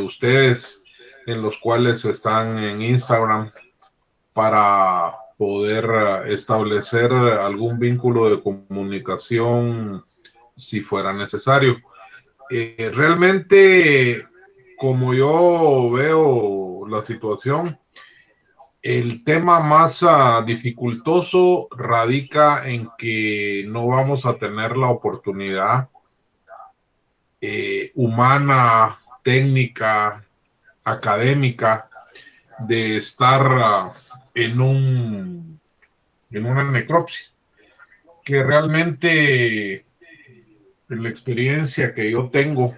ustedes, en los cuales están en Instagram, para poder establecer algún vínculo de comunicación si fuera necesario. Realmente, como yo veo la situación, el tema más dificultoso radica en que no vamos a tener la oportunidad humana, técnica, académica, de estar en en una necropsia, que realmente en la experiencia que yo tengo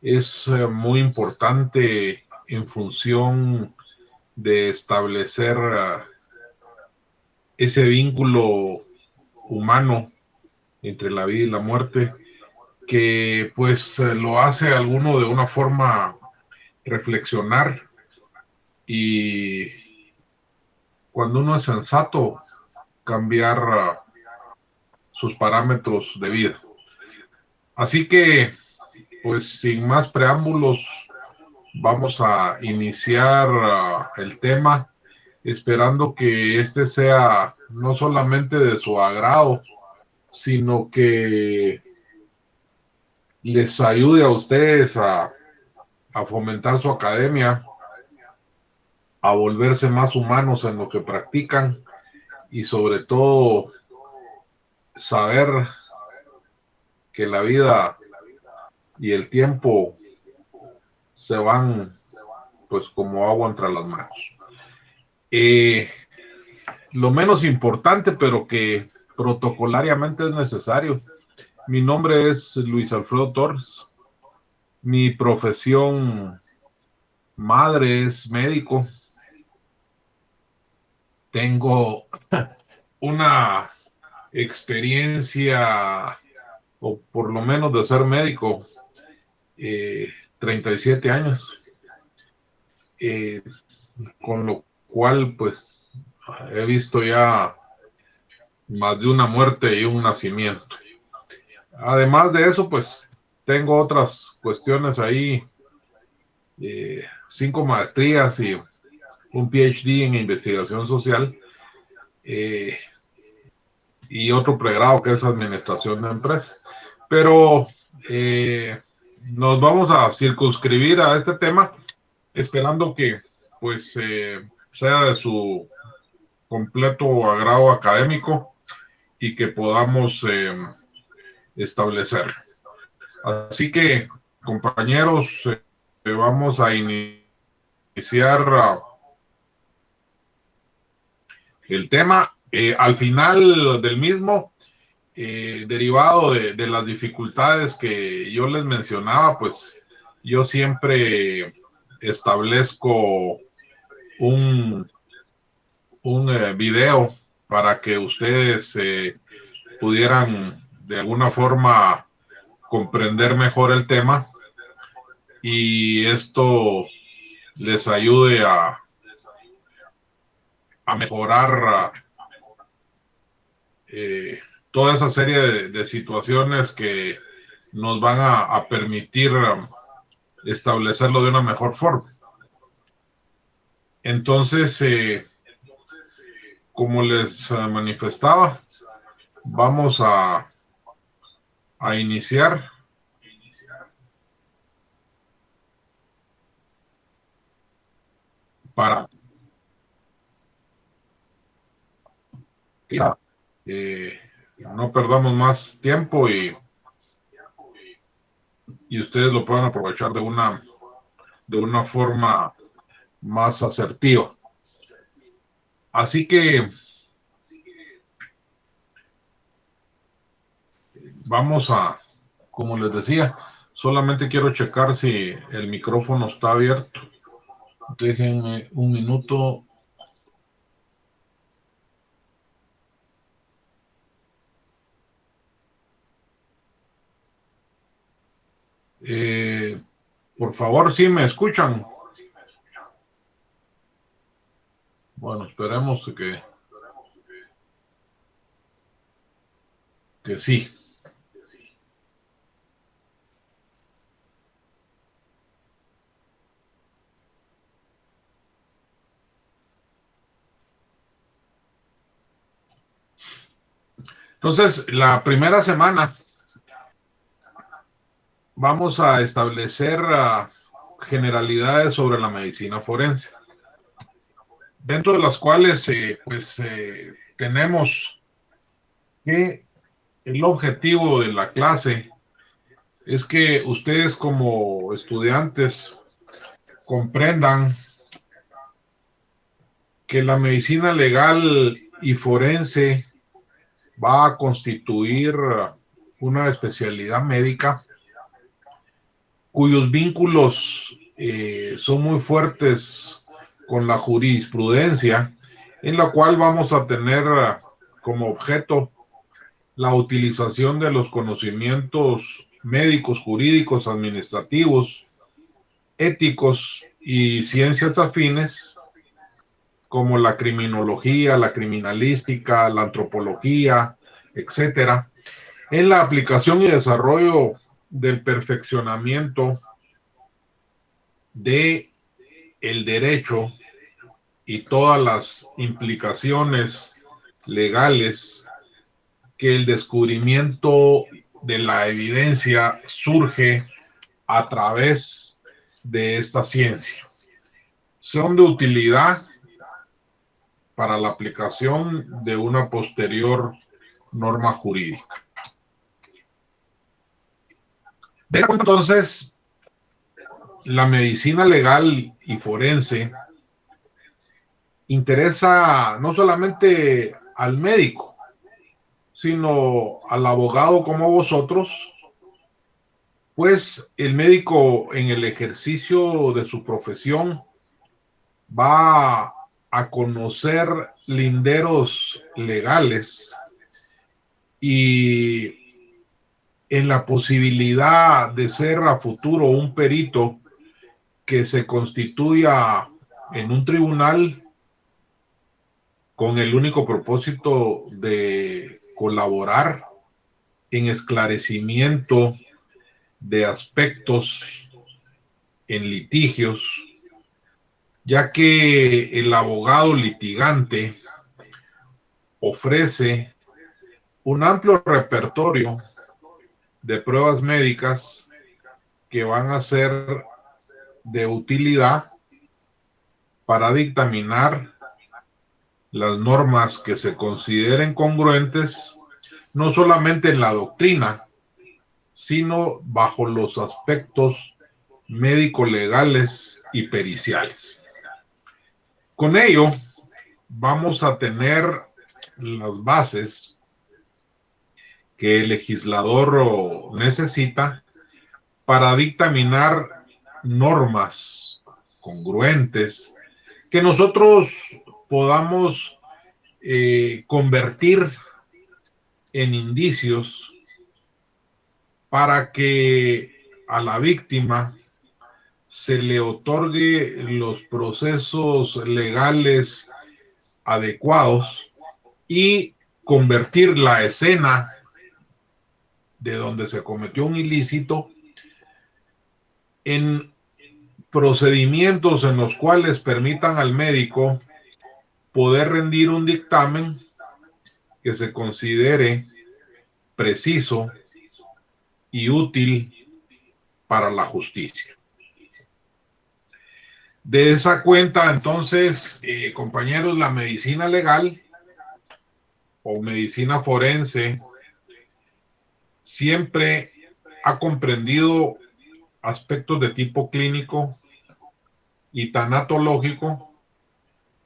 es muy importante en función de establecer ese vínculo humano entre la vida y la muerte, que pues lo hace a alguno de una forma reflexionar, y cuando uno es sensato, cambiar sus parámetros de vida. Así que, pues sin más preámbulos, vamos a iniciar el tema, esperando que este sea no solamente de su agrado, sino que les ayude a ustedes a fomentar su academia, a volverse más humanos en lo que practican, y sobre todo saber que la vida y el tiempo se van pues como agua entre las manos. Eh, lo menos importante, pero que protocolariamente es necesario. Mi nombre es Luis Alfredo Torres. Mi profesión madre es médico. Tengo una experiencia, o por lo menos de ser médico, 37 años, eh, con lo cual pues he visto ya más de una muerte y un nacimiento. Además de eso, pues tengo otras cuestiones ahí, 5 maestrías y un PhD en investigación social, eh, y otro pregrado que es administración de empresas. Pero nos vamos a circunscribir a este tema, esperando que pues sea de su completo agrado académico y que podamos establecer. Así que, compañeros, vamos a iniciar el tema. Al final del mismo, derivado de las dificultades que yo les mencionaba, pues yo siempre establezco un, un video para que ustedes pudieran de alguna forma comprender mejor el tema, y esto les ayude a mejorar toda esa serie de situaciones que nos van a permitir establecerlo de una mejor forma. Entonces, como les manifestaba, vamos a iniciar para que no perdamos más tiempo, y ustedes lo puedan aprovechar de una forma más asertiva. Así que vamos como les decía, solamente quiero checar si el micrófono está abierto. Déjenme un minuto. Eh, por favor, ¿sí me escuchan? Bueno, esperemos que sí. Entonces, la primera semana vamos a establecer generalidades sobre la medicina forense, dentro de las cuales tenemos que el objetivo de la clase es que ustedes como estudiantes comprendan que la medicina legal y forense va a constituir una especialidad médica cuyos vínculos son muy fuertes con la jurisprudencia, en la cual vamos a tener como objeto la utilización de los conocimientos médicos, jurídicos, administrativos, éticos y ciencias afines, como la criminología, la criminalística, la antropología, etcétera, en la aplicación y desarrollo del perfeccionamiento de el derecho y todas las implicaciones legales que el descubrimiento de la evidencia surge a través de esta ciencia. Son de utilidad para la aplicación de una posterior norma jurídica. Entonces, la medicina legal y forense interesa no solamente al médico, sino al abogado como vosotros, pues el médico en el ejercicio de su profesión va a conocer linderos legales y en la posibilidad de ser a futuro un perito que se constituya en un tribunal con el único propósito de colaborar en esclarecimiento de aspectos en litigios, ya que el abogado litigante ofrece un amplio repertorio de pruebas médicas que van a ser de utilidad para dictaminar las normas que se consideren congruentes, no solamente en la doctrina, sino bajo los aspectos médico-legales y periciales. Con ello, vamos a tener las bases que el legislador necesita para dictaminar normas congruentes que nosotros podamos convertir en indicios para que a la víctima se le otorgue los procesos legales adecuados y convertir la escena de donde se cometió un ilícito en procedimientos en los cuales permitan al médico poder rendir un dictamen que se considere preciso y útil para la justicia. De esa cuenta, entonces, compañeros, la medicina legal o medicina forense siempre ha comprendido aspectos de tipo clínico y tanatológico,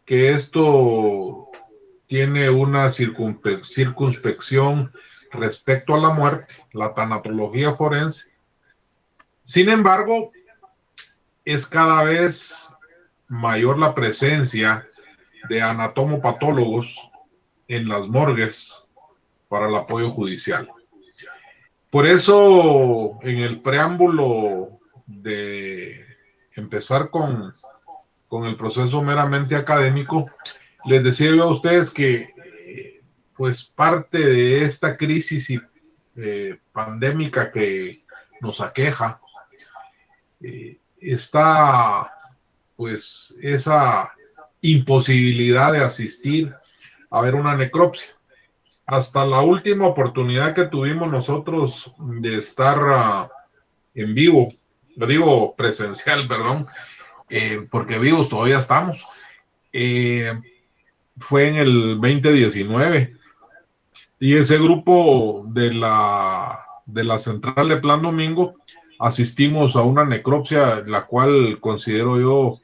que esto tiene una circunspección respecto a la muerte, la tanatología forense. Sin embargo, es cada vez mayor la presencia de anatomopatólogos en las morgues para el apoyo judicial. Por eso, en el preámbulo de empezar con el proceso meramente académico, les decía yo a ustedes que pues parte de esta crisis pandémica que nos aqueja está pues esa imposibilidad de asistir a ver una necropsia. hasta la última oportunidad que tuvimos nosotros de estar en vivo, lo digo presencial, perdón, porque vivos todavía estamos, eh, fue en el 2019 y ese grupo de la central de Plan Domingo asistimos a una necropsia, la cual considero yo,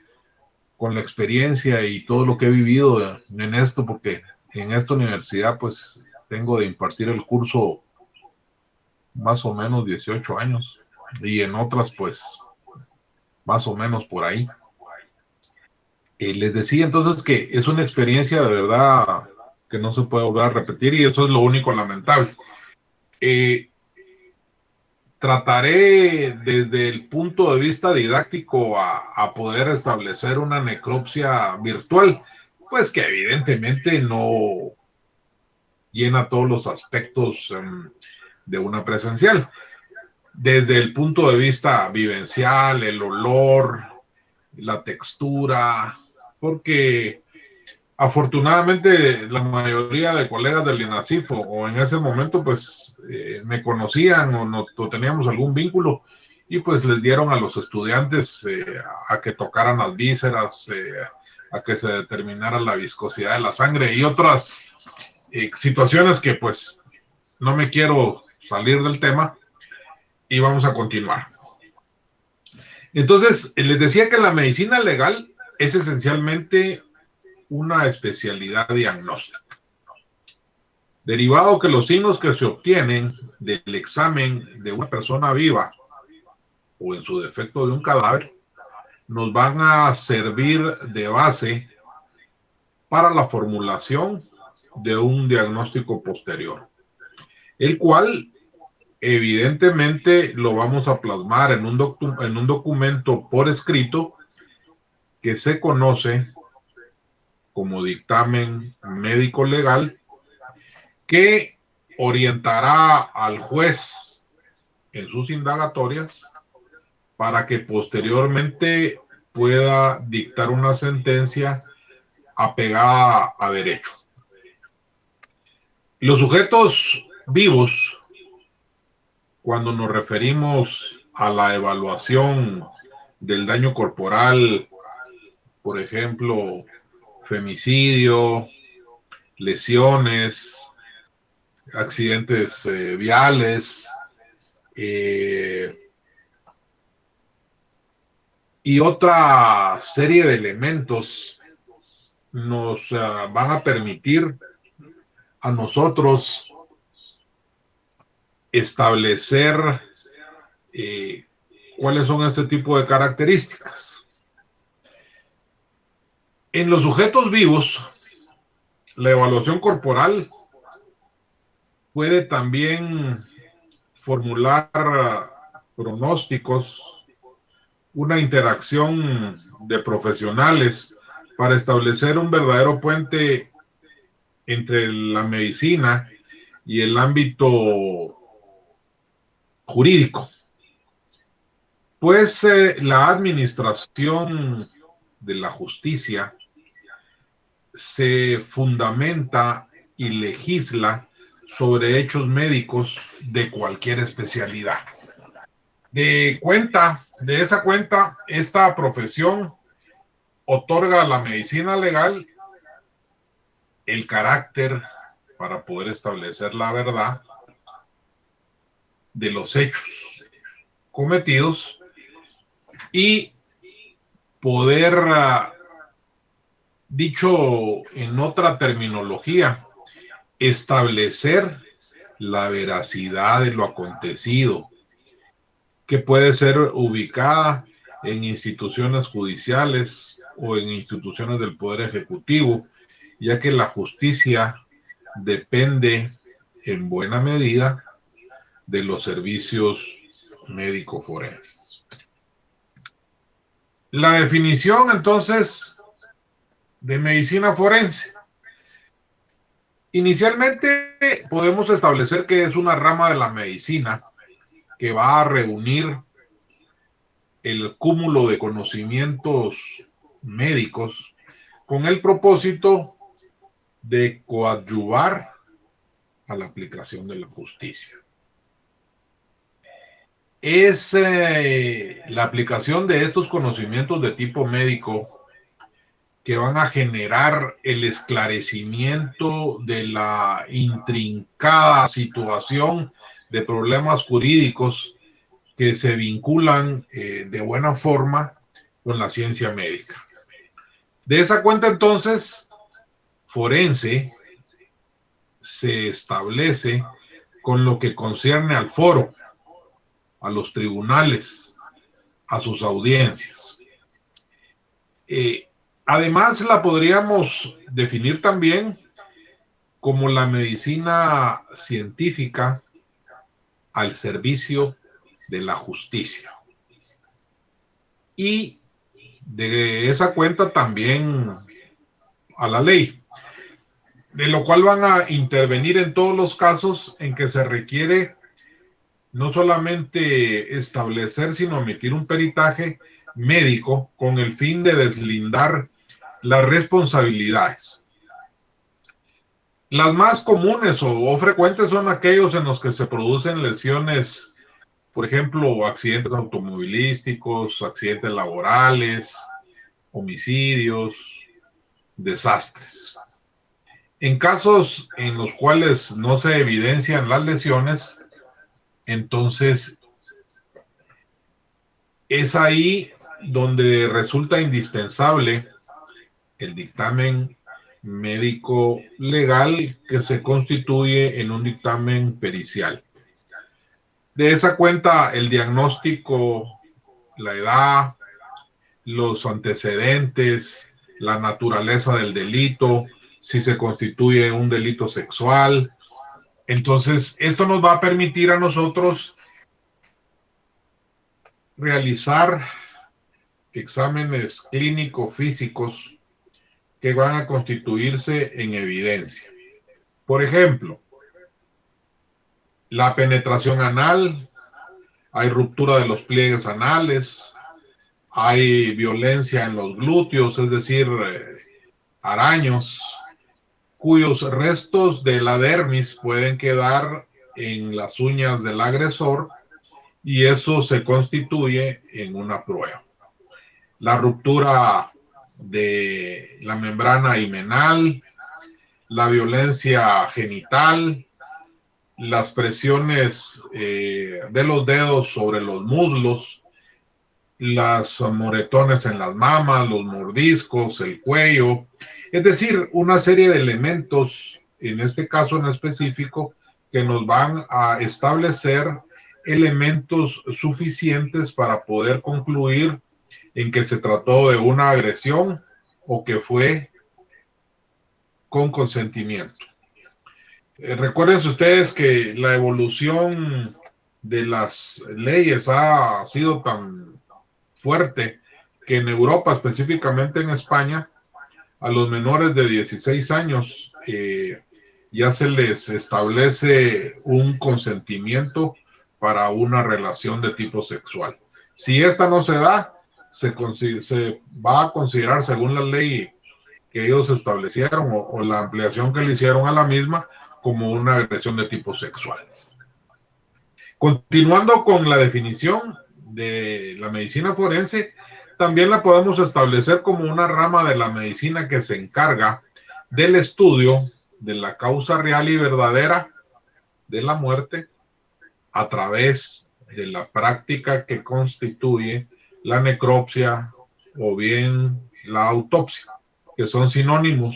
con la experiencia y todo lo que he vivido en esto, porque en esta universidad pues tengo de impartir el curso más o menos 18 años y en otras pues más o menos por ahí. Les decía entonces que es una experiencia de verdad que no se puede volver a repetir y eso es lo único lamentable. Eh, Trataré desde el punto de vista didáctico a poder establecer una necropsia virtual, pues que evidentemente no llena todos los aspectos de una presencial. Desde el punto de vista vivencial, el olor, la textura, porque afortunadamente la mayoría de colegas del INASIF o en ese momento pues me conocían o teníamos algún vínculo y pues les dieron a los estudiantes a que tocaran las vísceras, a que se determinara la viscosidad de la sangre y otras situaciones que pues no me quiero salir del tema y vamos a continuar. Entonces, les decía que la medicina legal es esencialmente una especialidad diagnóstica. Derivado que los signos que se obtienen del examen de una persona viva o en su defecto de un cadáver nos van a servir de base para la formulación de un diagnóstico posterior, el cual evidentemente lo vamos a plasmar en un documento por escrito que se conoce como dictamen médico legal, que orientará al juez en sus indagatorias para que posteriormente pueda dictar una sentencia apegada a derecho. Los sujetos vivos, cuando nos referimos a la evaluación del daño corporal, por ejemplo, femicidio, lesiones, accidentes viales, y otra serie de elementos nos van a permitir a nosotros establecer cuáles son este tipo de características. En los sujetos vivos, la evaluación corporal puede también formular pronósticos, una interacción de profesionales para establecer un verdadero puente entre la medicina y el ámbito jurídico. Pues la administración de la justicia se fundamenta y legisla sobre hechos médicos de cualquier especialidad. De esa cuenta, esta profesión otorga a la medicina legal el carácter para poder establecer la verdad de los hechos cometidos y poder, dicho en otra terminología, establecer la veracidad de lo acontecido, que puede ser ubicada en instituciones judiciales o en instituciones del Poder Ejecutivo, ya que la justicia depende en buena medida de los servicios médico-forenses. La definición entonces de medicina forense. Inicialmente podemos establecer que es una rama de la medicina que va a reunir el cúmulo de conocimientos médicos con el propósito de coadyuvar a la aplicación de la justicia. Es la aplicación de estos conocimientos de tipo médico que van a generar el esclarecimiento de la intrincada situación de problemas jurídicos que se vinculan de buena forma con la ciencia médica. De esa cuenta, entonces, forense se establece con lo que concierne al foro, a los tribunales, a sus audiencias. Además, la podríamos definir también como la medicina científica al servicio de la justicia. Y de esa cuenta también a la ley, de lo cual van a intervenir en todos los casos en que se requiere no solamente establecer, sino emitir un peritaje médico con el fin de deslindar las responsabilidades. Las más comunes o frecuentes son aquellos en los que se producen lesiones, por ejemplo, accidentes automovilísticos, accidentes laborales, homicidios, desastres. En casos en los cuales no se evidencian las lesiones, entonces es ahí donde resulta indispensable el dictamen médico legal que se constituye en un dictamen pericial. De esa cuenta, el diagnóstico, la edad, los antecedentes, la naturaleza del delito, si se constituye un delito sexual. Entonces, esto nos va a permitir a nosotros realizar exámenes clínico-físicos que van a constituirse en evidencia. Por ejemplo, la penetración anal, hay ruptura de los pliegues anales, hay violencia en los glúteos, es decir, araños, cuyos restos de la dermis pueden quedar en las uñas del agresor y eso se constituye en una prueba. La ruptura de la membrana himenal, la violencia genital, las presiones de los dedos sobre los muslos, las moretones en las mamas, los mordiscos, el cuello, es decir, una serie de elementos, en este caso en específico, que nos van a establecer elementos suficientes para poder concluir en que se trató de una agresión o que fue con consentimiento. Recuerden ustedes que la evolución de las leyes ha sido tan fuerte que en Europa, específicamente en España, a los menores de 16 años ya se les establece un consentimiento para una relación de tipo sexual. Si esta no se da, se va a considerar, según la ley que ellos establecieron o la ampliación que le hicieron a la misma, como una agresión de tipo sexual. Continuando con la definición de la medicina forense, también la podemos establecer como una rama de la medicina que se encarga del estudio de la causa real y verdadera de la muerte a través de la práctica que constituye la necropsia o bien la autopsia, que son sinónimos.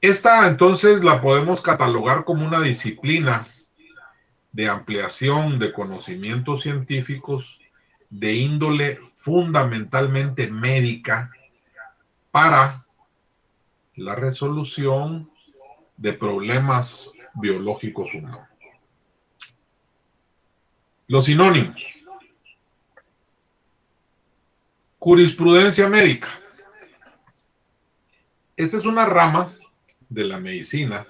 Esta entonces la podemos catalogar como una disciplina de ampliación de conocimientos científicos de índole fundamentalmente médica para la resolución de problemas biológicos humanos. Los sinónimos. Jurisprudencia médica. Esta es una rama de la medicina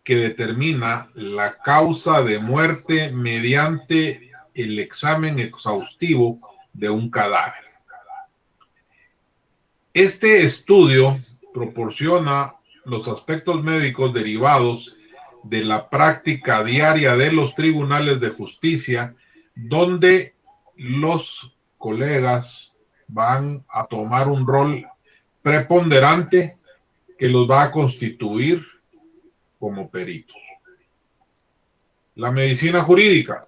que determina la causa de muerte mediante el examen exhaustivo de un cadáver. Este estudio proporciona los aspectos médicos derivados de la práctica diaria de los tribunales de justicia, donde los colegas van a tomar un rol preponderante que los va a constituir como peritos. La medicina jurídica.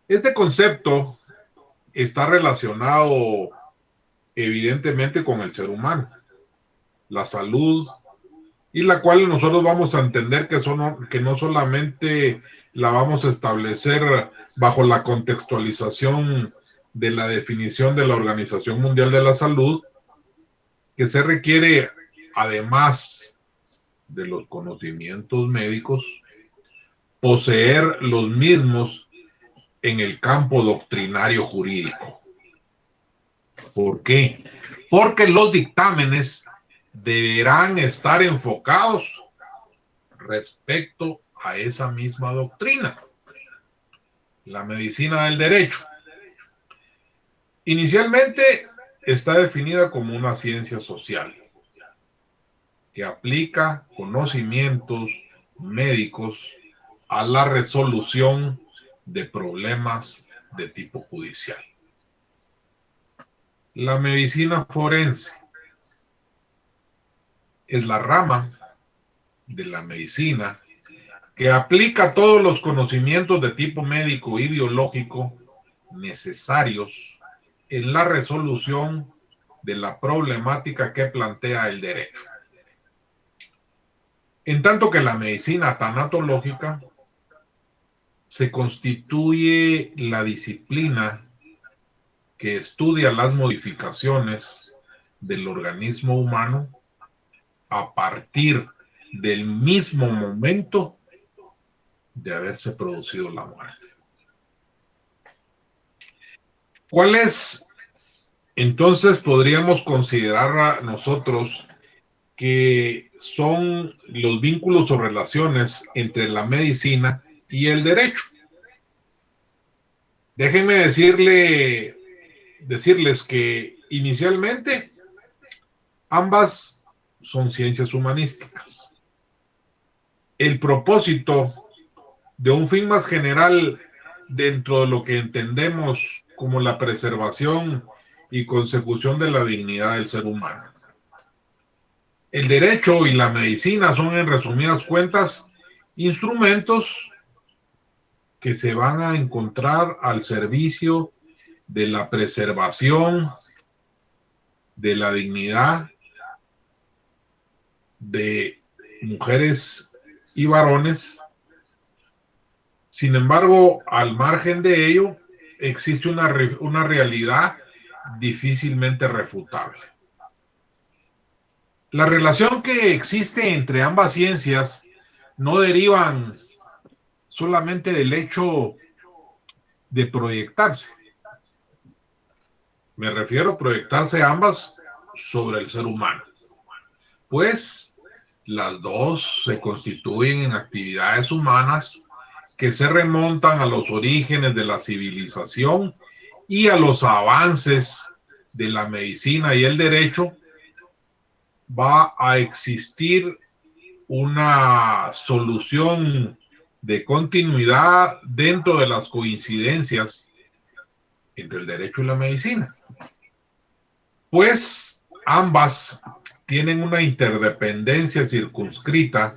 Este concepto está relacionado evidentemente con el ser humano, la salud, y la cual nosotros vamos a entender que no solamente la vamos a establecer bajo la contextualización de la definición de la Organización Mundial de la Salud, que se requiere, además de los conocimientos médicos, poseer los mismos en el campo doctrinario jurídico. ¿Por qué? Porque los dictámenes deberán estar enfocados respecto a esa misma doctrina. La medicina del derecho. Inicialmente está definida como una ciencia social que aplica conocimientos médicos a la resolución de problemas de tipo judicial. La medicina forense es la rama de la medicina que aplica todos los conocimientos de tipo médico y biológico necesarios en la resolución de la problemática que plantea el derecho. En tanto que la medicina tanatológica se constituye la disciplina que estudia las modificaciones del organismo humano a partir del mismo momento de haberse producido la muerte. ¿Cuáles entonces podríamos considerar a nosotros que son los vínculos o relaciones entre la medicina y el derecho? Déjenme decirles que inicialmente ambas son ciencias humanísticas. El propósito de un fin más general dentro de lo que entendemos como la preservación y consecución de la dignidad del ser humano. El derecho y la medicina son, en resumidas cuentas, instrumentos que se van a encontrar al servicio de la preservación de la dignidad de mujeres y varones. Sin embargo, al margen de ello, existe una realidad difícilmente refutable. La relación que existe entre ambas ciencias no derivan solamente del hecho de proyectarse. Me refiero a proyectarse ambas sobre el ser humano, pues las dos se constituyen en actividades humanas que se remontan a los orígenes de la civilización y a los avances de la medicina y el derecho. Va a existir una solución de continuidad dentro de las coincidencias entre el derecho y la medicina, pues ambas tienen una interdependencia circunscrita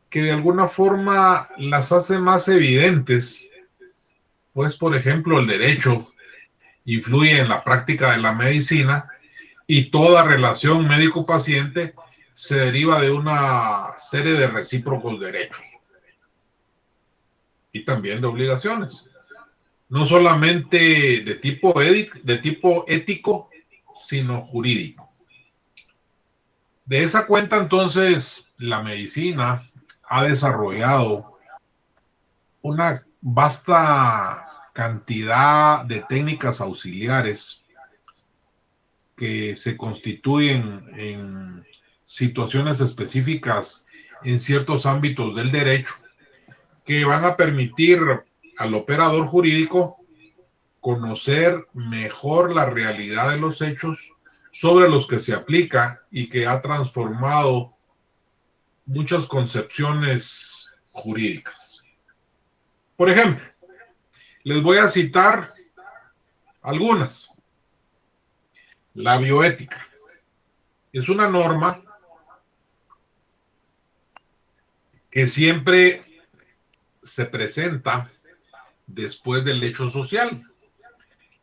que de alguna forma las hace más evidentes, pues por ejemplo el derecho influye en la práctica de la medicina y toda relación médico-paciente se deriva de una serie de recíprocos derechos y también de obligaciones, no solamente de tipo ético, sino jurídico. De esa cuenta, entonces, la medicina ha desarrollado una vasta cantidad de técnicas auxiliares que se constituyen en situaciones específicas en ciertos ámbitos del derecho, que van a permitir al operador jurídico conocer mejor la realidad de los hechos sobre los que se aplica y que ha transformado muchas concepciones jurídicas. Por ejemplo, les voy a citar algunas. La bioética es una norma que siempre se presenta después del hecho social.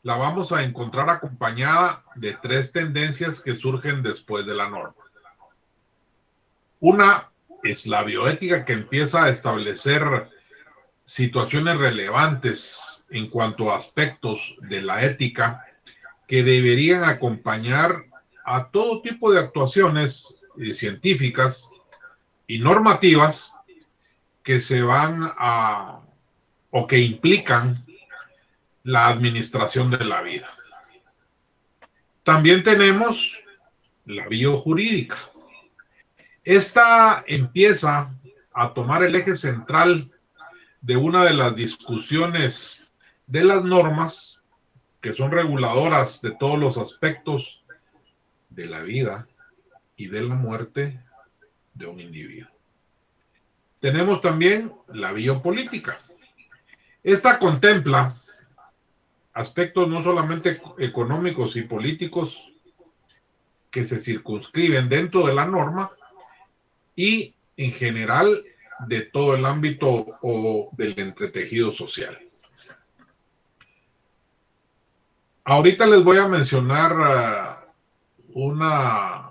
La vamos a encontrar acompañada de tres tendencias que surgen después de la norma. Una es la bioética, que empieza a establecer situaciones relevantes en cuanto a aspectos de la ética que deberían acompañar a todo tipo de actuaciones científicas y normativas que se van a o que implican la administración de la vida. También tenemos la biojurídica. Esta empieza a tomar el eje central de una de las discusiones de las normas que son reguladoras de todos los aspectos de la vida y de la muerte de un individuo. Tenemos también la biopolítica. Esta contempla aspectos no solamente económicos y políticos que se circunscriben dentro de la norma y en general de todo el ámbito o del entretejido social. Ahorita les voy a mencionar una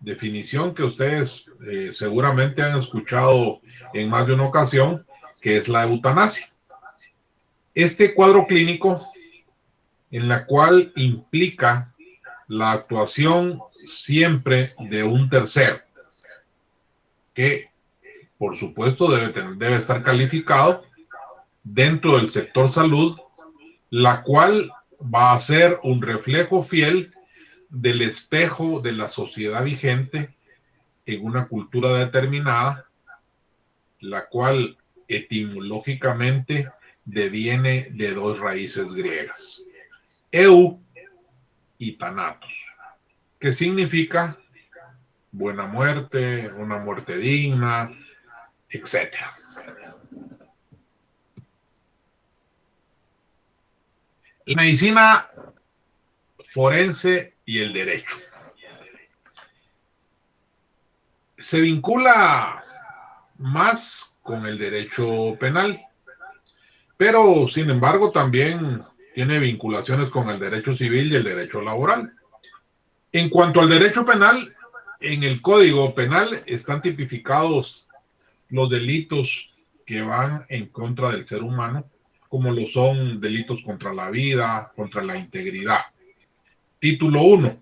definición que ustedes seguramente han escuchado en más de una ocasión, que es la eutanasia. Este cuadro clínico en la cual implica la actuación siempre de un tercero, que por supuesto debe estar calificado dentro del sector salud, la cual va a ser un reflejo fiel del espejo de la sociedad vigente en una cultura determinada, la cual etimológicamente deviene de dos raíces griegas, eu y thanatos, que significa buena muerte, una muerte digna, etc. La medicina forense y el derecho se vincula más con el derecho penal, pero sin embargo también tiene vinculaciones con el derecho civil y el derecho laboral. En cuanto al derecho penal, en el Código Penal están tipificados los delitos que van en contra del ser humano, como lo son delitos contra la vida, contra la integridad. Título 1.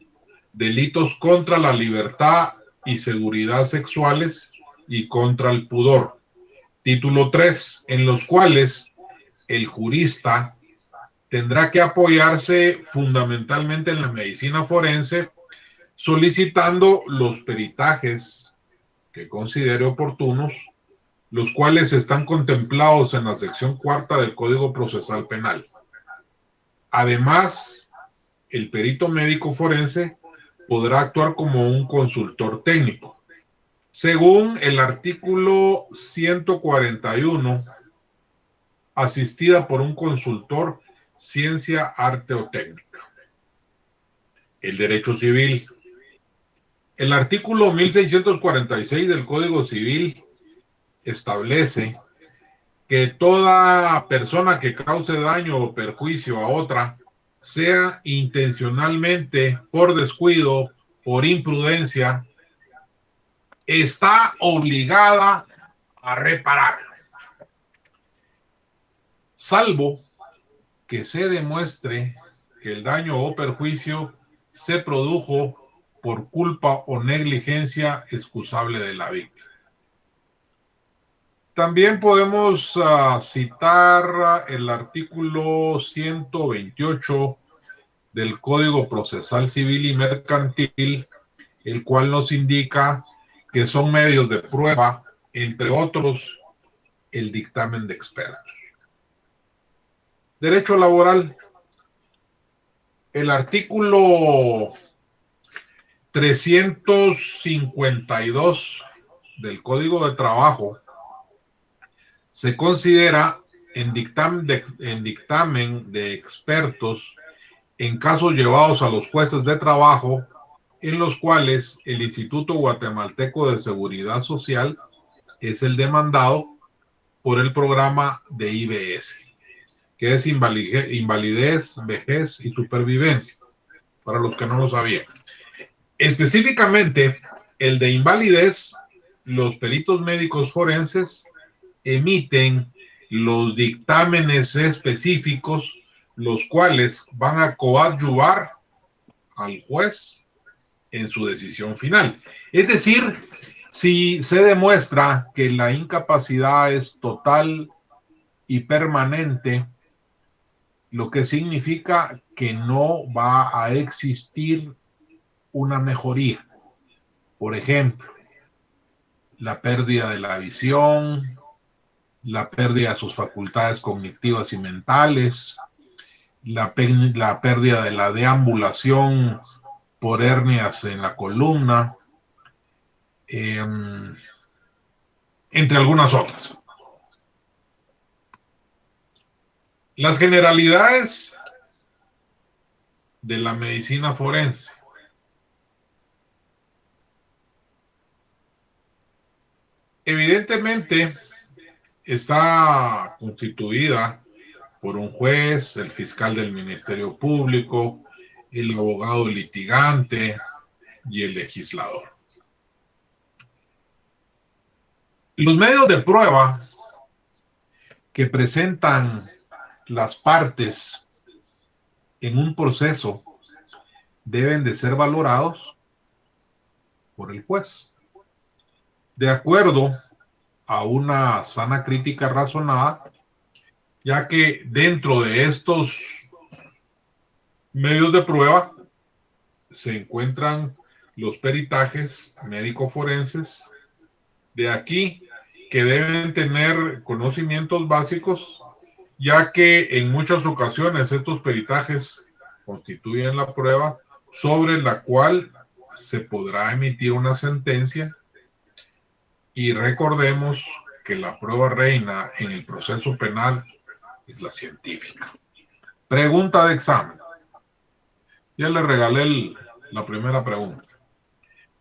Delitos contra la libertad y seguridad sexuales y contra el pudor. Título 3. En los cuales el jurista tendrá que apoyarse fundamentalmente en la medicina forense, solicitando los peritajes que considere oportunos, los cuales están contemplados en la sección 4ª del Código Procesal Penal. Además, el perito médico forense podrá actuar como un consultor técnico, según el artículo 141, asistida por un consultor, ciencia, arte o técnica. El derecho civil. El artículo 1646 del Código Civil establece que toda persona que cause daño o perjuicio a otra, sea intencionalmente, por descuido, por imprudencia, está obligada a repararlo, salvo que se demuestre que el daño o perjuicio se produjo por culpa o negligencia excusable de la víctima. También podemos citar el artículo 128 del Código Procesal Civil y Mercantil, el cual nos indica que son medios de prueba, entre otros, el dictamen de expertos. Derecho laboral. El artículo 352 del Código de Trabajo se considera en dictamen de expertos en casos llevados a los jueces de trabajo, en los cuales el Instituto Guatemalteco de Seguridad Social es el demandado por el programa de IBS, que es invalidez, vejez y supervivencia, para los que no lo sabían. Específicamente, el de invalidez, los peritos médicos forenses emiten los dictámenes específicos, los cuales van a coadyuvar al juez en su decisión final. Es decir, si se demuestra que la incapacidad es total y permanente, lo que significa que no va a existir una mejoría. Por ejemplo, la pérdida de la visión, la pérdida de sus facultades cognitivas y mentales, la pérdida de la deambulación por hernias en la columna, entre algunas otras. Las generalidades de la medicina forense. Evidentemente, está constituida por un juez, el fiscal del Ministerio Público, el abogado litigante y el legislador. Los medios de prueba que presentan las partes en un proceso deben de ser valorados por el juez, de acuerdo a una sana crítica razonada, ya que dentro de estos medios de prueba se encuentran los peritajes médico-forenses, de aquí que deben tener conocimientos básicos, ya que en muchas ocasiones estos peritajes constituyen la prueba sobre la cual se podrá emitir una sentencia, y recordemos que la prueba reina en el proceso penal es la científica. Pregunta de examen. Ya le regalé la primera pregunta.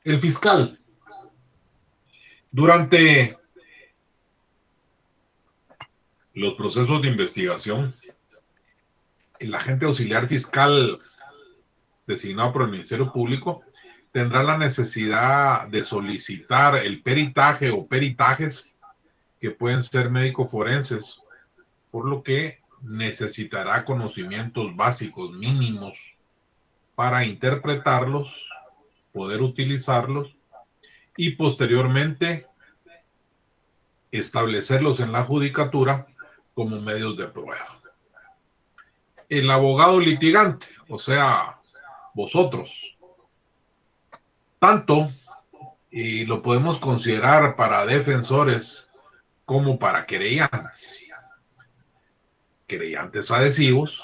El fiscal, durante los procesos de investigación, el agente auxiliar fiscal designado por el Ministerio Público tendrá la necesidad de solicitar el peritaje o peritajes que pueden ser médico-forenses, por lo que necesitará conocimientos básicos mínimos para interpretarlos, poder utilizarlos y posteriormente establecerlos en la judicatura como medios de prueba. El abogado litigante, o sea, vosotros, tanto y lo podemos considerar para defensores como para querellantes adhesivos,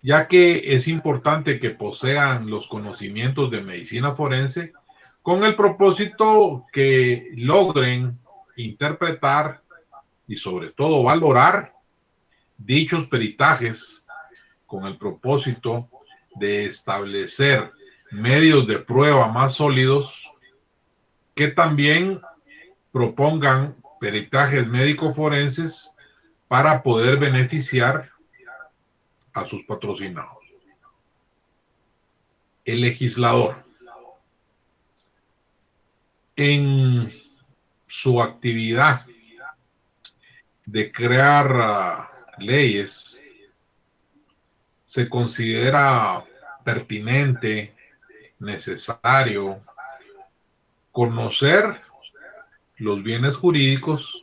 ya que es importante que posean los conocimientos de medicina forense con el propósito que logren interpretar y sobre todo valorar dichos peritajes con el propósito de establecer medios de prueba más sólidos que también propongan peritajes médico-forenses para poder beneficiar a sus patrocinados. El legislador, en su actividad de crear leyes, se considera pertinente, necesario, conocer los bienes jurídicos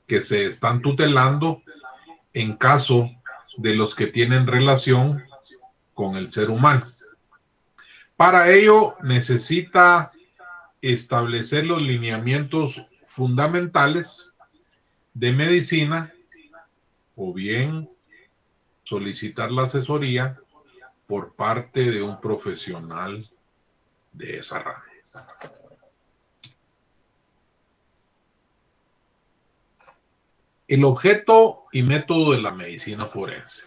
que se están tutelando en caso de los que tienen relación con el ser humano. Para ello necesita establecer los lineamientos fundamentales de medicina o bien solicitar la asesoría por parte de un profesional de esa rama. El objeto y método de la medicina forense.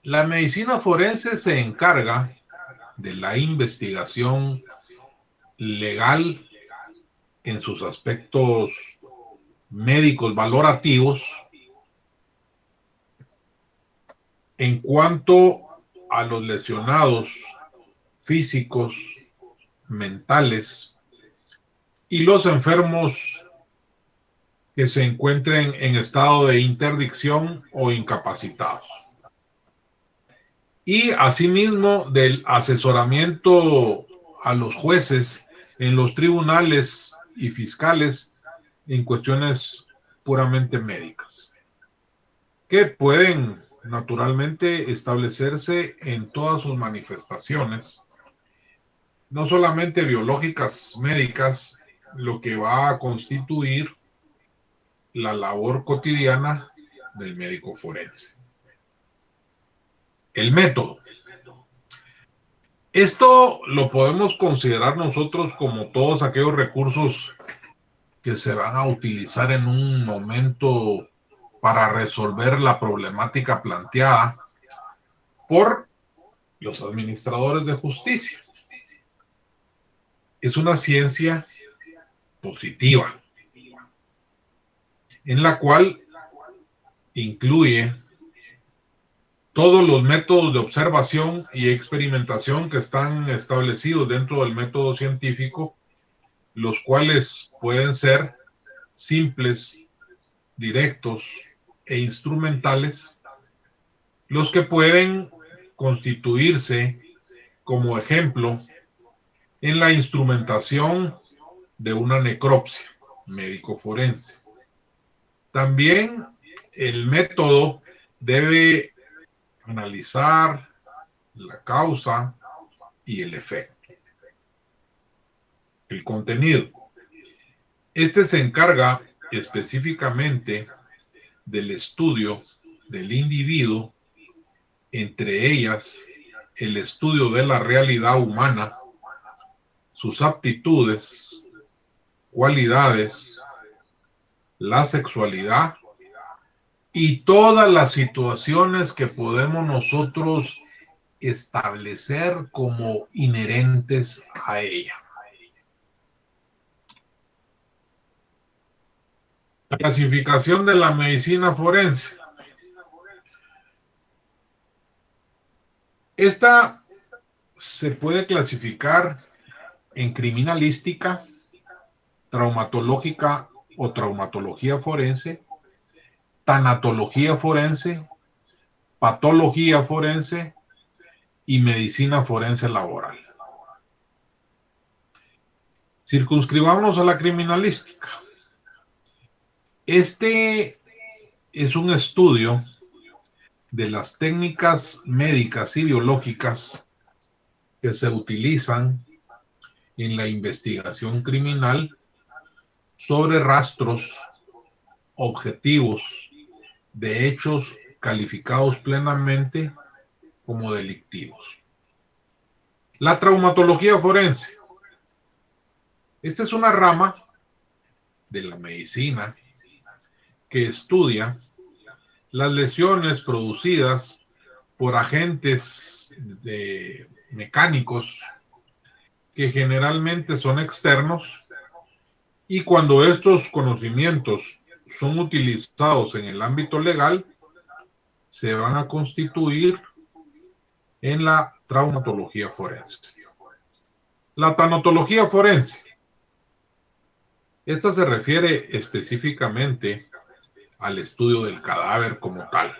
La medicina forense se encarga de la investigación legal en sus aspectos médicos valorativos en cuanto a los lesionados físicos, mentales y los enfermos que se encuentren en estado de interdicción o incapacitados. Y asimismo del asesoramiento a los jueces en los tribunales y fiscales en cuestiones puramente médicas, que pueden naturalmente establecerse en todas sus manifestaciones, no solamente biológicas médicas, lo que va a constituir la labor cotidiana del médico forense. El método. Esto lo podemos considerar nosotros como todos aquellos recursos que se van a utilizar en un momento para resolver la problemática planteada por los administradores de justicia. Es una ciencia positiva, en la cual incluye todos los métodos de observación y experimentación que están establecidos dentro del método científico, los cuales pueden ser simples, directos e instrumentales, los que pueden constituirse como ejemplo en la instrumentación de una necropsia médico forense. También el método debe analizar la causa y el efecto. El contenido. Este se encarga específicamente del estudio del individuo, entre ellas el estudio de la realidad humana, sus aptitudes, cualidades, la sexualidad y todas las situaciones que podemos nosotros establecer como inherentes a ella. La clasificación de la medicina forense. Esta se puede clasificar en criminalística, traumatológica o traumatología forense, tanatología forense, patología forense y medicina forense laboral. Circunscribámonos a la criminalística. Este es un estudio de las técnicas médicas y biológicas que se utilizan en la investigación criminal sobre rastros objetivos de hechos calificados plenamente como delictivos. La traumatología forense. Esta es una rama de la medicina que estudia las lesiones producidas por agentes mecánicos que generalmente son externos, y cuando estos conocimientos son utilizados en el ámbito legal, se van a constituir en la traumatología forense. La tanatología forense. Esta se refiere específicamente al estudio del cadáver como tal.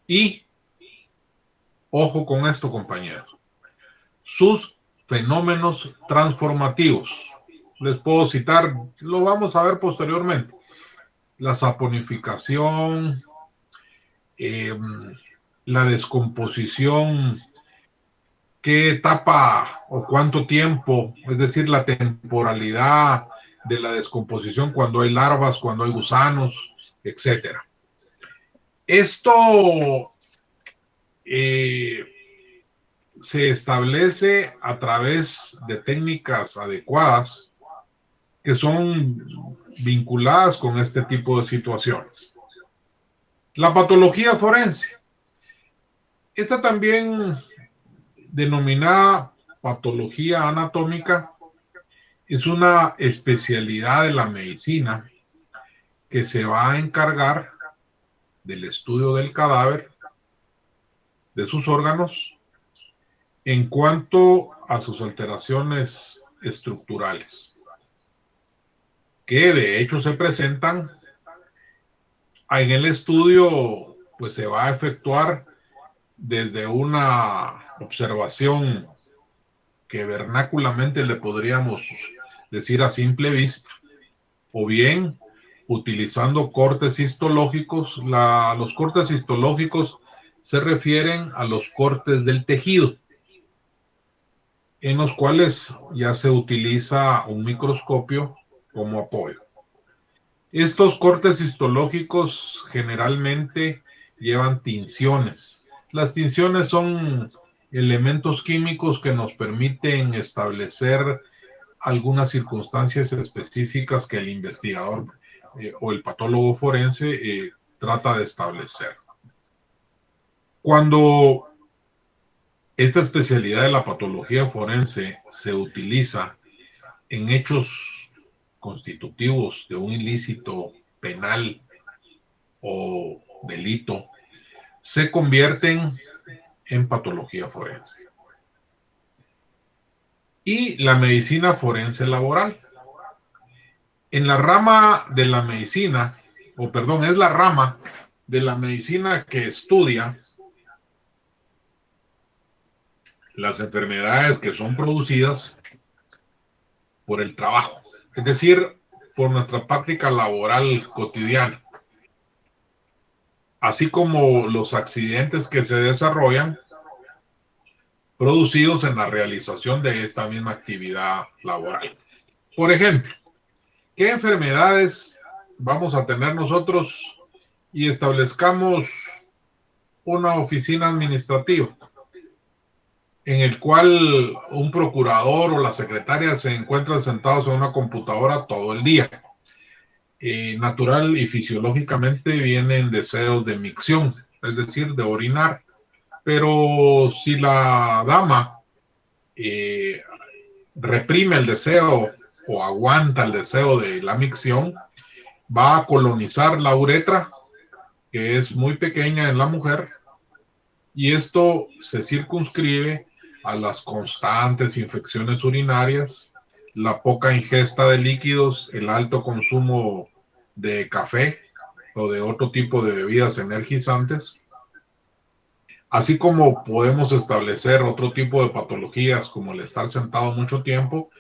Y, ojo con esto, compañeros, sus fenómenos transformativos. Les puedo citar, lo vamos a ver posteriormente. La saponificación, la descomposición, qué etapa o cuánto tiempo, es decir, la temporalidad de la descomposición, cuando hay larvas, cuando hay gusanos, etcétera. Esto se establece a través de técnicas adecuadas que son vinculadas con este tipo de situaciones. La patología forense. Esta también denominada patología anatómica es una especialidad de la medicina que se va a encargar del estudio del cadáver, de sus órganos, en cuanto a sus alteraciones estructurales, que de hecho se presentan en el estudio. Pues se va a efectuar desde una observación que vernáculamente le podríamos decir a simple vista, o bien utilizando cortes histológicos. Los cortes histológicos se refieren a los cortes del tejido, en los cuales ya se utiliza un microscopio como apoyo. Estos cortes histológicos generalmente llevan tinciones. Las tinciones son elementos químicos que nos permiten establecer algunas circunstancias específicas que el investigador o el patólogo forense trata de establecer. Cuando esta especialidad de la patología forense se utiliza en hechos constitutivos de un ilícito penal o delito, se convierten en patología forense. Y la medicina forense laboral. En la rama de la medicina, es la rama de la medicina que estudia las enfermedades que son producidas por el trabajo, es decir, por nuestra práctica laboral cotidiana, así como los accidentes que se desarrollan producidos en la realización de esta misma actividad laboral. Por ejemplo, ¿qué enfermedades vamos a tener nosotros y establezcamos una oficina administrativa en el cual un procurador o la secretaria se encuentran sentados en una computadora todo el día? Natural y fisiológicamente vienen deseos de micción, es decir, de orinar. Pero si la dama reprime el deseo o aguanta el deseo de la micción, va a colonizar la uretra, que es muy pequeña en la mujer, y esto se circunscribe a las constantes infecciones urinarias, la poca ingesta de líquidos, el alto consumo de café o de otro tipo de bebidas energizantes, así como podemos establecer otro tipo de patologías como el estar sentado mucho tiempo,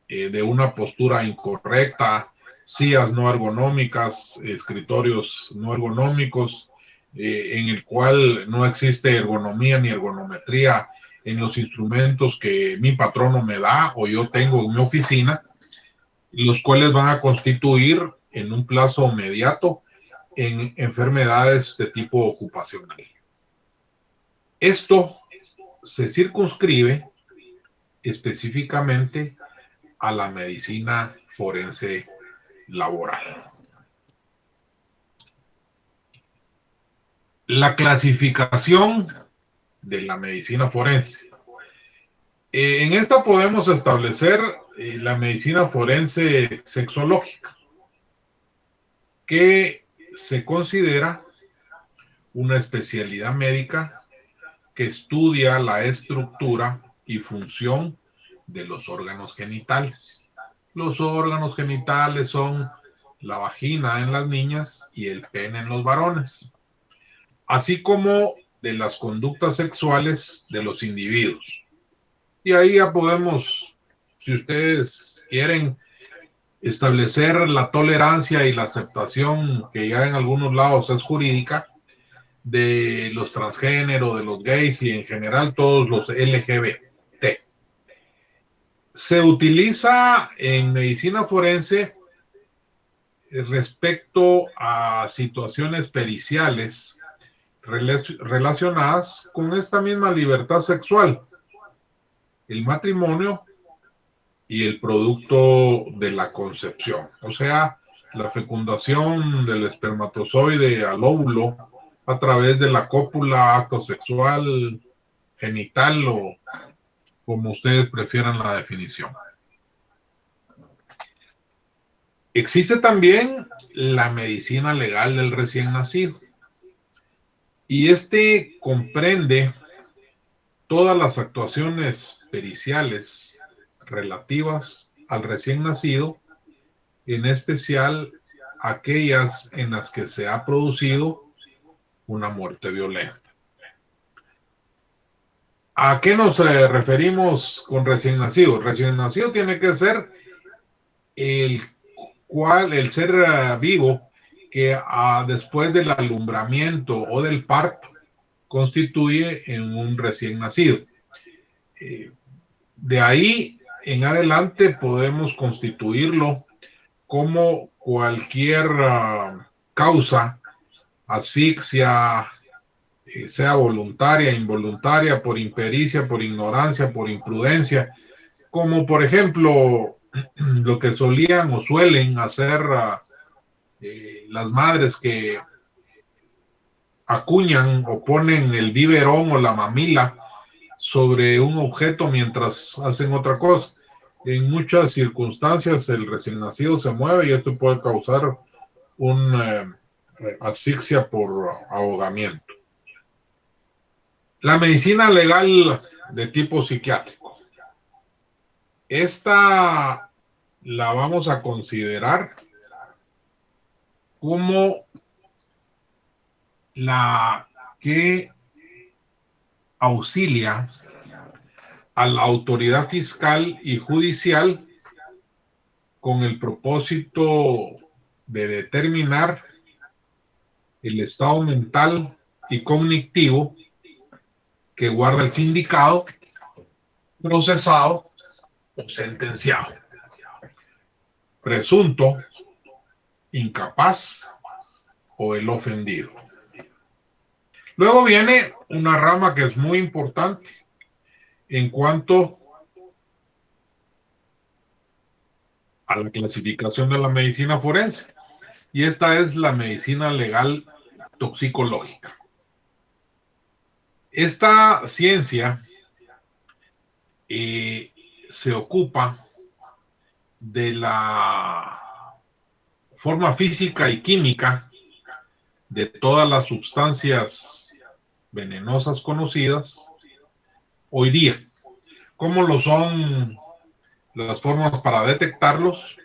de una postura incorrecta, sillas no ergonómicas, escritorios no ergonómicos, en el cual no existe ergonomía ni ergonometría en los instrumentos que mi patrono me da o yo tengo en mi oficina, los cuales van a constituir en un plazo inmediato en enfermedades de tipo ocupacional. Esto se circunscribe específicamente a la medicina forense laboral. La clasificación de la medicina forense. En esta podemos establecer la medicina forense sexológica, que se considera una especialidad médica que estudia la estructura y función de los órganos genitales. Los órganos genitales son la vagina en las niñas y el pene en los varones, así como de las conductas sexuales de los individuos. Y ahí ya podemos, si ustedes quieren, establecer la tolerancia y la aceptación, que ya en algunos lados es jurídica, de los transgénero, de los gays y en general todos los LGBT. Se utiliza en medicina forense respecto a situaciones periciales relacionadas con esta misma libertad sexual, el matrimonio y el producto de la concepción, o sea, la fecundación del espermatozoide al óvulo a través de la cópula, acto sexual, genital o como ustedes prefieran la definición. Existe también la medicina legal del recién nacido y este comprende todas las actuaciones periciales relativas al recién nacido, en especial aquellas en las que se ha producido una muerte violenta. ¿A qué nos referimos con recién nacido? Recién nacido tiene que ser el ser vivo que después del alumbramiento o del parto constituye en un recién nacido. De ahí en adelante podemos constituirlo como cualquier causa, asfixia, sea voluntaria, involuntaria, por impericia, por ignorancia, por imprudencia, como por ejemplo lo que solían o suelen hacer las madres que acuñan o ponen el biberón o la mamila sobre un objeto mientras hacen otra cosa. En muchas circunstancias el recién nacido se mueve y esto puede causar una asfixia por ahogamiento. La medicina legal de tipo psiquiátrico. Esta la vamos a considerar como la que auxilia a la autoridad fiscal y judicial con el propósito de determinar el estado mental y cognitivo que guarda el sindicado, procesado o sentenciado, presunto, incapaz o el ofendido. Luego viene una rama que es muy importante en cuanto a la clasificación de la medicina forense, y esta es la medicina legal toxicológica. Esta ciencia se ocupa de la forma física y química de todas las sustancias venenosas conocidas hoy día, como lo son las formas para detectarlos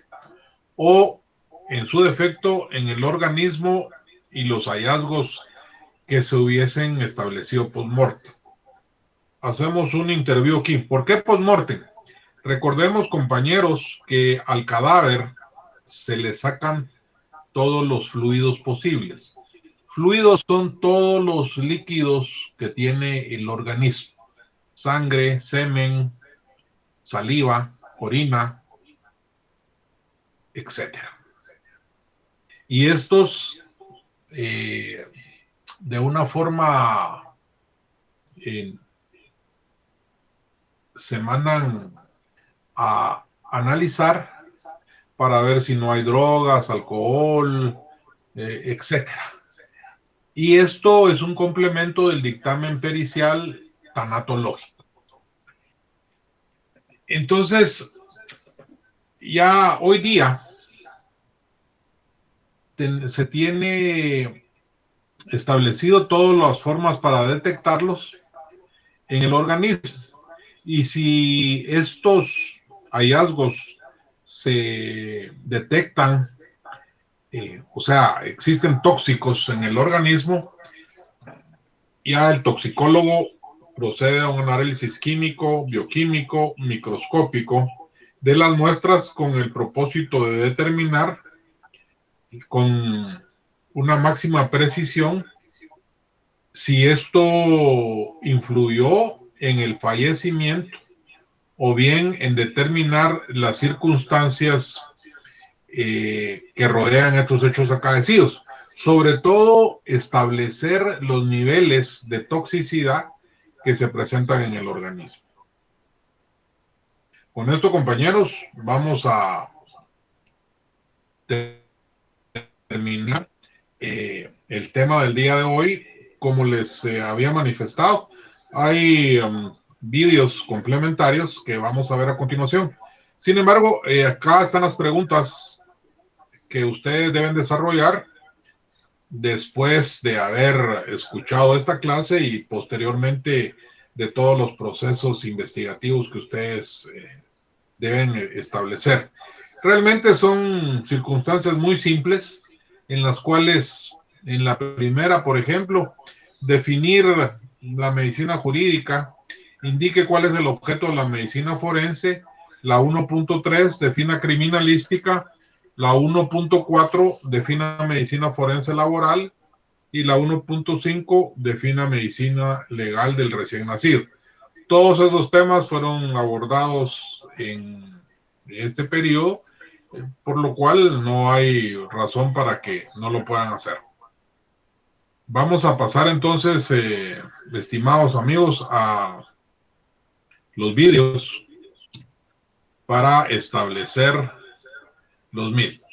o, en su defecto, en el organismo y los hallazgos que se hubiesen establecido post-mortem. Hacemos un interview aquí. ¿Por qué post-mortem? Recordemos, compañeros, que al cadáver se le sacan todos los fluidos posibles. Fluidos son todos los líquidos que tiene el organismo. Sangre, semen, saliva, orina, etc. Y estos, de una forma, se mandan a analizar para ver si no hay drogas, alcohol, etc. Y esto es un complemento del dictamen pericial tanatológico. Entonces, ya hoy día se tiene establecido todas las formas para detectarlos en el organismo. Y si estos hallazgos se detectan, o sea, existen tóxicos en el organismo, ya el toxicólogo procede a un análisis químico, bioquímico, microscópico de las muestras con el propósito de determinar con una máxima precisión si esto influyó en el fallecimiento o bien en determinar las circunstancias que rodean estos hechos acaecidos. Sobre todo, establecer los niveles de toxicidad que se presentan en el organismo. Con esto, compañeros, vamos a terminar el tema del día de hoy. Como les había manifestado, hay vídeos complementarios que vamos a ver a continuación. Sin embargo, acá están las preguntas que ustedes deben desarrollar después de haber escuchado esta clase y posteriormente de todos los procesos investigativos que ustedes deben establecer. Realmente son circunstancias muy simples en las cuales, en la primera, por ejemplo, definir la medicina jurídica, indique cuál es el objeto de la medicina forense, la 1.3 defina criminalística, la 1.4 defina medicina forense laboral y la 1.5 defina medicina legal del recién nacido. Todos esos temas fueron abordados en este periodo, por lo cual no hay razón para que no lo puedan hacer. Vamos a pasar entonces, estimados amigos, a los vídeos para establecer los mismos.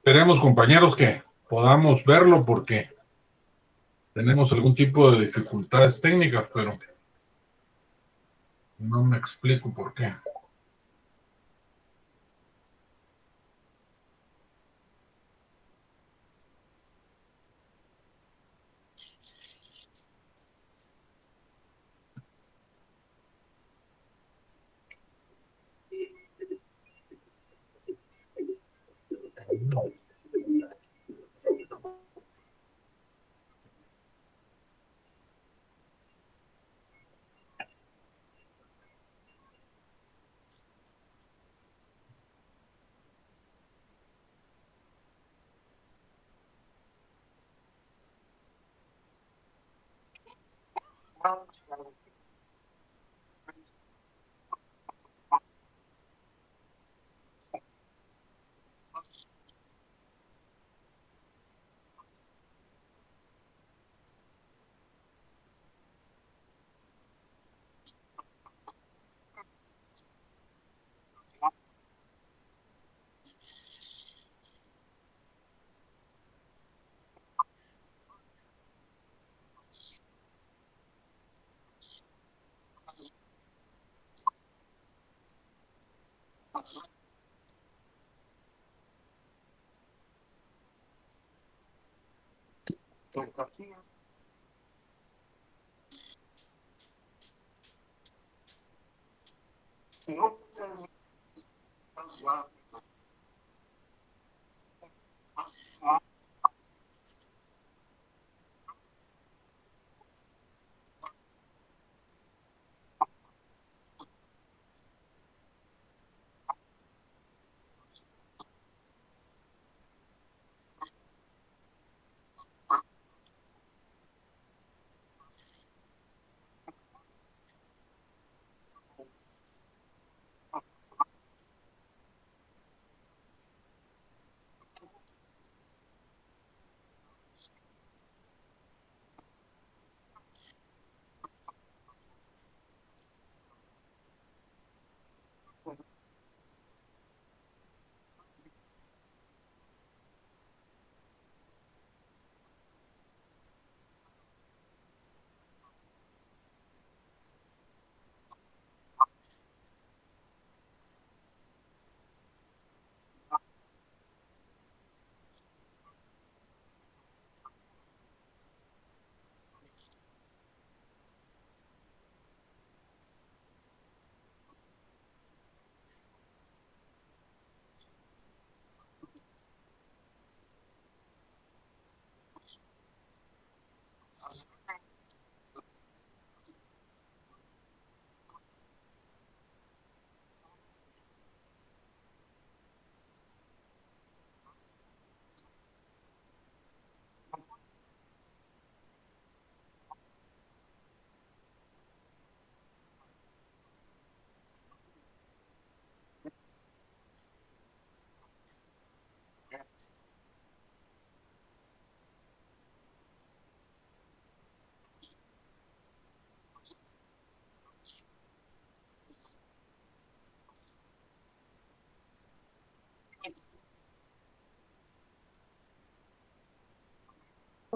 Esperemos, compañeros, que podamos verlo porque tenemos algún tipo de dificultades técnicas, pero no me explico por qué.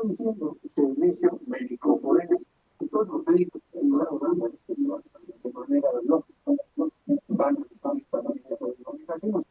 Diciendo servicio médico forense y todos los médicos que ayudaron a la decisión de manera lógica van a mis familias o organizaciones.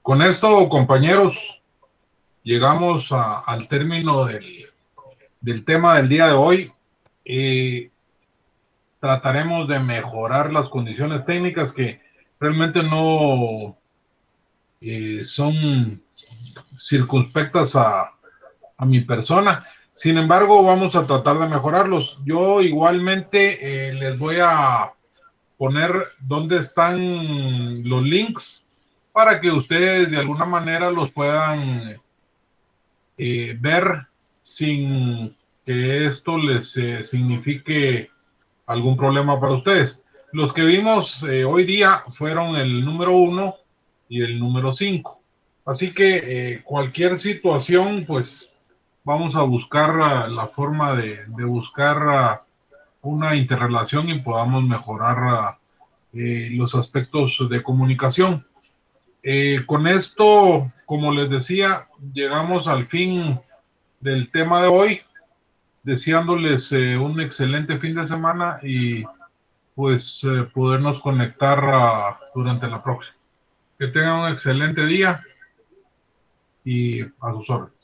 Con esto, compañeros, llegamos al término del tema del día de hoy. Trataremos de mejorar las condiciones técnicas que realmente no son circunspectas a mi persona. Sin embargo, vamos a tratar de mejorarlos. Yo igualmente les voy a poner dónde están los links para que ustedes de alguna manera los puedan ver sin que esto les signifique algún problema para ustedes. Los que vimos hoy día fueron el número 1 y el número 5. Así que cualquier situación, pues vamos a buscar la forma de buscar una interrelación y podamos mejorar los aspectos de comunicación. Con esto, como les decía, llegamos al fin del tema de hoy, deseándoles un excelente fin de semana y pues podernos conectar durante la próxima. Que tengan un excelente día y a sus órdenes.